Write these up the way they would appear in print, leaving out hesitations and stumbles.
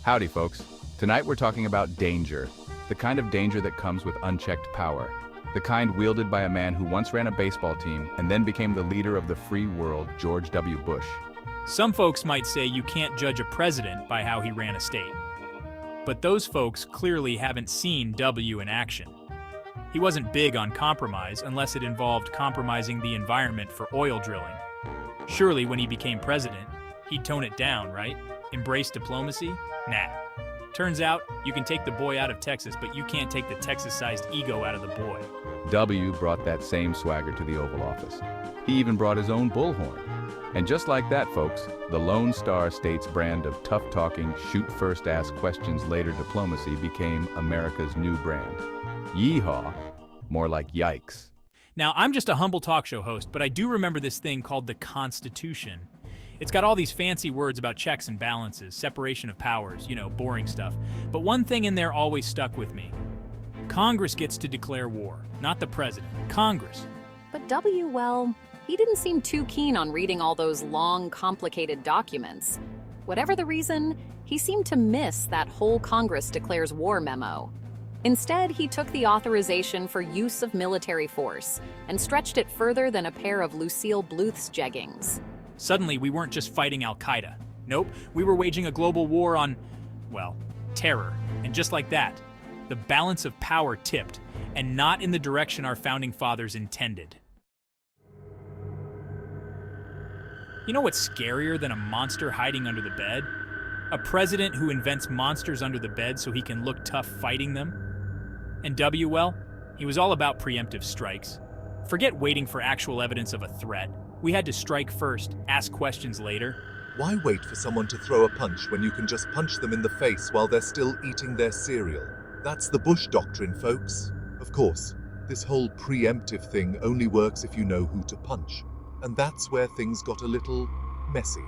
Howdy, folks. Tonight we're talking about danger, the kind of danger that comes with unchecked power, the kind wielded by a man who once ran a baseball team and then became the leader of the free world, George W. Bush. Some folks might say you can't judge a president by how he ran a state. But those folks clearly haven't seen W in action. He wasn't big on compromise unless it involved compromising the environment for oil drilling. Surely when he became president, he'd tone it down, right? Embrace diplomacy? Nah. Turns out, you can take the boy out of Texas, but you can't take the Texas-sized ego out of the boy. W brought that same swagger to the Oval Office. He even brought his own bullhorn. And just like that, folks, the Lone Star State's brand of tough-talking, shoot-first-ask-questions-later diplomacy became America's new brand. Yeehaw, more like yikes. Now, I'm just a humble talk show host, but I do remember this thing called the Constitution. It's got all these fancy words about checks and balances, separation of powers, boring stuff. But one thing in there always stuck with me. Congress gets to declare war, not the president. Congress. But W, well, he didn't seem too keen on reading all those long, complicated documents. Whatever the reason, he seemed to miss that whole Congress declares war memo. Instead, he took the authorization for use of military force and stretched it further than a pair of Lucille Bluth's jeggings. Suddenly, we weren't just fighting Al-Qaeda. Nope, we were waging a global war on, terror. And just like that, the balance of power tipped, and not in the direction our founding fathers intended. You know what's scarier than a monster hiding under the bed? A president who invents monsters under the bed so he can look tough fighting them? And W, well, he was all about preemptive strikes. Forget waiting for actual evidence of a threat. We had to strike first, ask questions later. Why wait for someone to throw a punch when you can just punch them in the face while they're still eating their cereal? That's the Bush doctrine, folks. Of course, this whole preemptive thing only works if you know who to punch. And that's where things got a little messy.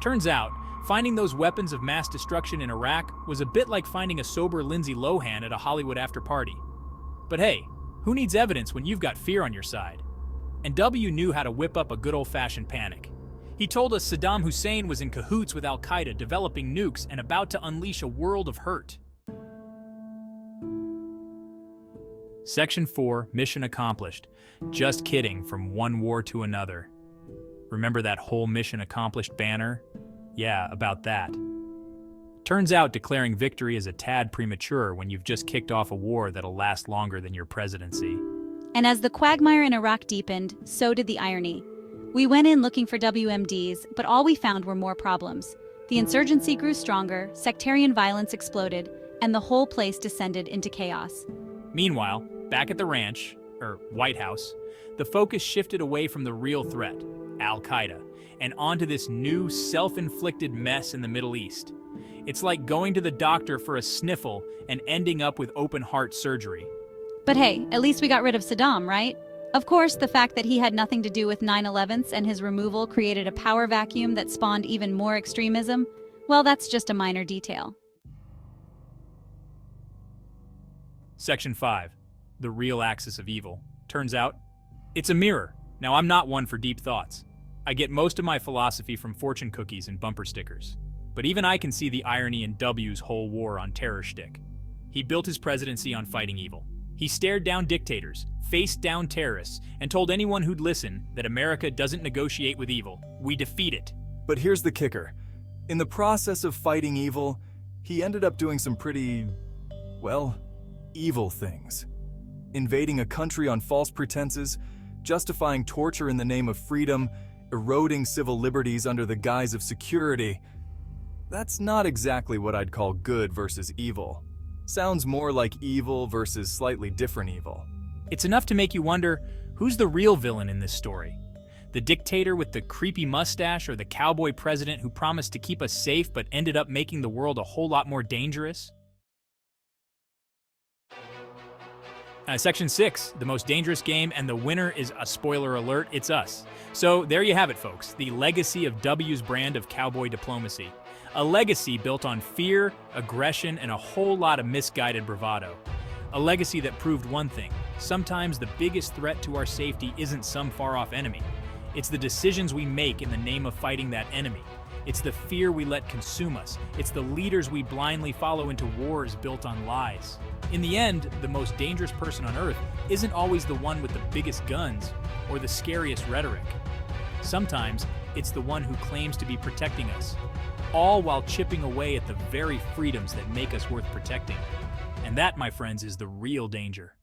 Turns out, finding those weapons of mass destruction in Iraq was a bit like finding a sober Lindsay Lohan at a Hollywood after-party. But hey, who needs evidence when you've got fear on your side? And W knew how to whip up a good old-fashioned panic. He told us Saddam Hussein was in cahoots with Al-Qaeda, developing nukes and about to unleash a world of hurt. Section 4, mission accomplished. Just kidding, from one war to another. Remember that whole mission accomplished banner? Yeah, about that. Turns out declaring victory is a tad premature when you've just kicked off a war that'll last longer than your presidency. And as the quagmire in Iraq deepened, so did the irony. We went in looking for WMDs, but all we found were more problems. The insurgency grew stronger, sectarian violence exploded, and the whole place descended into chaos. Meanwhile, back at the ranch, or White House, the focus shifted away from the real threat, Al-Qaeda, and onto this new self-inflicted mess in the Middle East. It's like going to the doctor for a sniffle and ending up with open heart surgery. But hey, at least we got rid of Saddam, right? Of course, the fact that he had nothing to do with 9/11s and his removal created a power vacuum that spawned even more extremism, well, that's just a minor detail. Section 5, the real axis of evil. Turns out, it's a mirror. Now, I'm not one for deep thoughts. I get most of my philosophy from fortune cookies and bumper stickers. But even I can see the irony in W's whole war on terror shtick. He built his presidency on fighting evil. He stared down dictators, faced down terrorists, and told anyone who'd listen that America doesn't negotiate with evil. We defeat it. But here's the kicker. In the process of fighting evil, he ended up doing some pretty, evil things. Invading a country on false pretenses, justifying torture in the name of freedom, eroding civil liberties under the guise of security. That's not exactly what I'd call good versus evil. Sounds more like evil versus slightly different evil. It's enough to make you wonder, who's the real villain in this story? The dictator with the creepy mustache or the cowboy president who promised to keep us safe but ended up making the world a whole lot more dangerous? Section 6, the most dangerous game, and the winner is, a spoiler alert, it's us. So there you have it, folks, the legacy of W's brand of cowboy diplomacy. A legacy built on fear, aggression, and a whole lot of misguided bravado. A legacy that proved one thing: sometimes the biggest threat to our safety isn't some far-off enemy. It's the decisions we make in the name of fighting that enemy. It's the fear we let consume us. It's the leaders we blindly follow into wars built on lies. In the end, the most dangerous person on Earth isn't always the one with the biggest guns or the scariest rhetoric. Sometimes, it's the one who claims to be protecting us, all while chipping away at the very freedoms that make us worth protecting. And that, my friends, is the real danger.